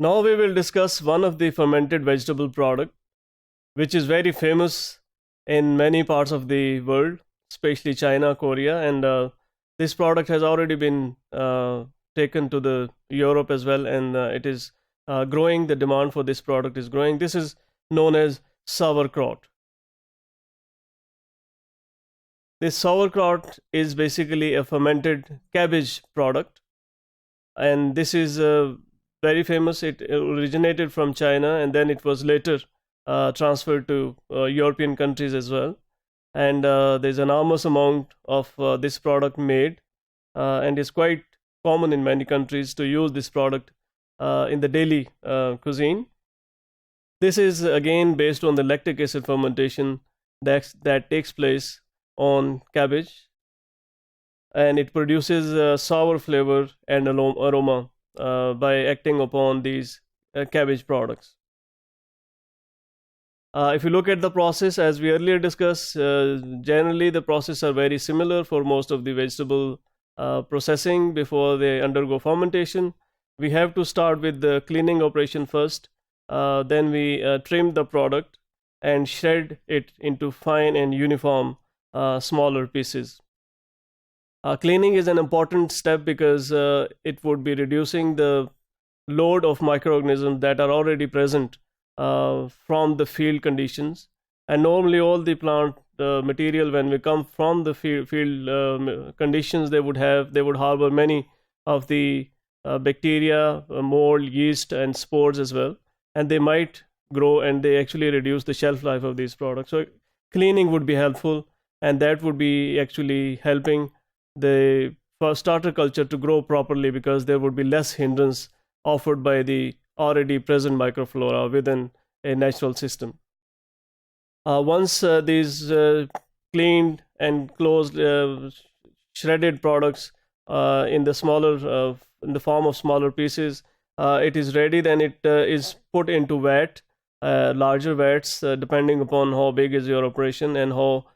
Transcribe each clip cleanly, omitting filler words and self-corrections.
Now we will discuss one of the fermented vegetable product, which is very famous in many parts of the world, especially China, Korea, and this product has already been taken to the Europe as well, and it is growing. The demand for this product is growing. This is known as sauerkraut. This sauerkraut is basically a fermented cabbage product, and this is very famous. It originated from China, and then it was later transferred to European countries as well. And there's an enormous amount of this product made, and it's quite common in many countries to use this product in the daily cuisine. This is again based on the lactic acid fermentation that takes place on cabbage, and it produces a sour flavor and aroma by acting upon these cabbage products. If you look at the process, as we earlier discussed, generally the processes are very similar for most of the vegetable processing before they undergo fermentation. We have to start with the cleaning operation first. Then we trim the product and shred it into fine and uniform smaller pieces. Cleaning is an important step because it would be reducing the load of microorganisms that are already present from the field conditions. And normally all the plant material, when we come from the field conditions, they would harbor many of the bacteria, mold, yeast, and spores as well, and they might grow, and they actually reduce the shelf life of these products. So cleaning would be helpful, and that would be actually helping the starter culture to grow properly, because there would be less hindrance offered by the already present microflora within a natural system. Once these cleaned and closed shredded products in the form of smaller pieces, it is ready. Then it is put into vat, larger vats, depending upon how big is your operation and how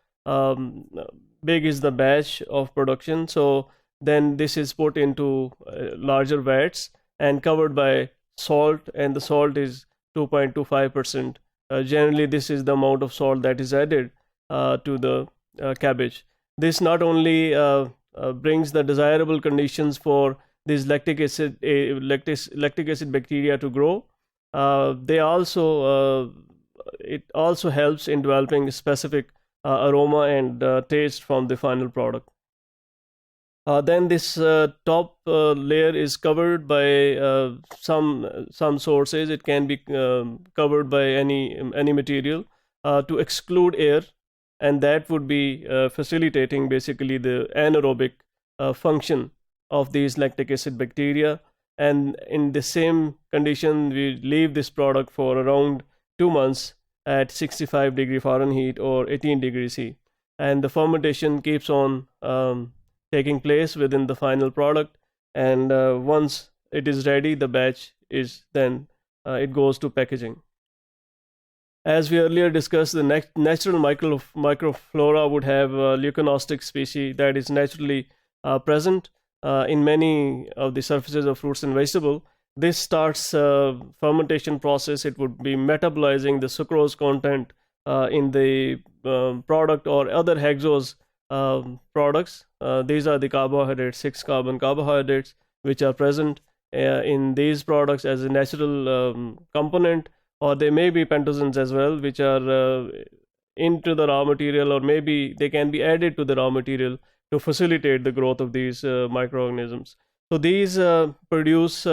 big is the batch of production. So then this is put into larger vats and covered by salt, and the salt is 2.25%. Generally, this is the amount of salt that is added to the cabbage. This not only brings the desirable conditions for these lactic acid bacteria to grow, it also helps in developing specific aroma and taste from the final product. Then this top layer is covered by some sources. It can be covered by any material to exclude air, and that would be facilitating basically the anaerobic function of these lactic acid bacteria. And in the same condition, we leave this product for around 2 months at 65 degree Fahrenheit or 18 degrees C, and the fermentation keeps on taking place within the final product. And once it is ready, the batch is then it goes to packaging. As we earlier discussed, the natural microflora would have leuconostic species that is naturally present in many of the surfaces of fruits and vegetables. This starts fermentation process. It would be metabolizing the sucrose content in the product or other hexose products. These are the carbohydrates, 6 carbon carbohydrates, which are present in these products as a natural component, or they may be pentogens as well, which are into the raw material, or maybe they can be added to the raw material to facilitate the growth of these microorganisms. So these produce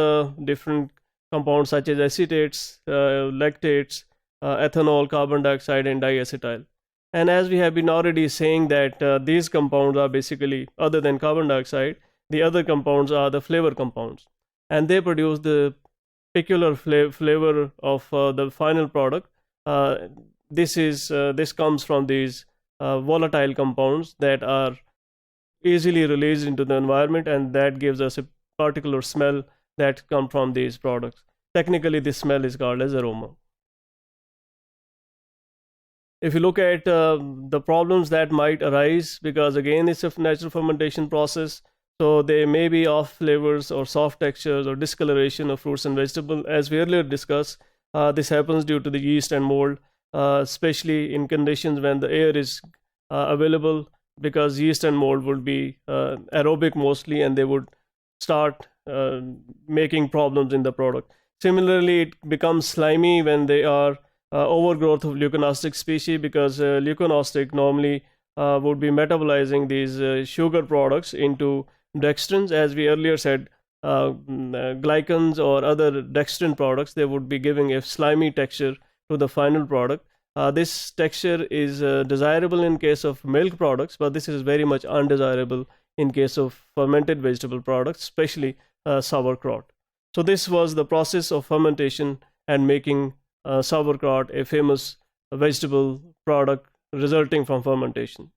different compounds such as acetates, lactates, ethanol, carbon dioxide, and diacetyl. And as we have been already saying that these compounds are basically, other than carbon dioxide, the other compounds are the flavor compounds, and they produce the peculiar flavor of the final product. This comes from these volatile compounds that are easily released into the environment, and that gives us a particular smell that comes from these products. Technically, this smell is called as aroma. If you look at the problems that might arise, because again it's a natural fermentation process, So they may be off flavors or soft textures or discoloration of fruits and vegetables. As we earlier discussed, this happens due to the yeast and mold, especially in conditions when the air is available, because yeast and mold would be aerobic mostly, and they would start making problems in the product. Similarly, it becomes slimy when they are overgrowth of leuconostic species, because leuconostic normally would be metabolizing these sugar products into dextrins. As we earlier said, glycans or other dextrin products, they would be giving a slimy texture to the final product. This texture is desirable in case of milk products, but this is very much undesirable in case of fermented vegetable products, especially sauerkraut. So this was the process of fermentation and making sauerkraut a famous vegetable product resulting from fermentation.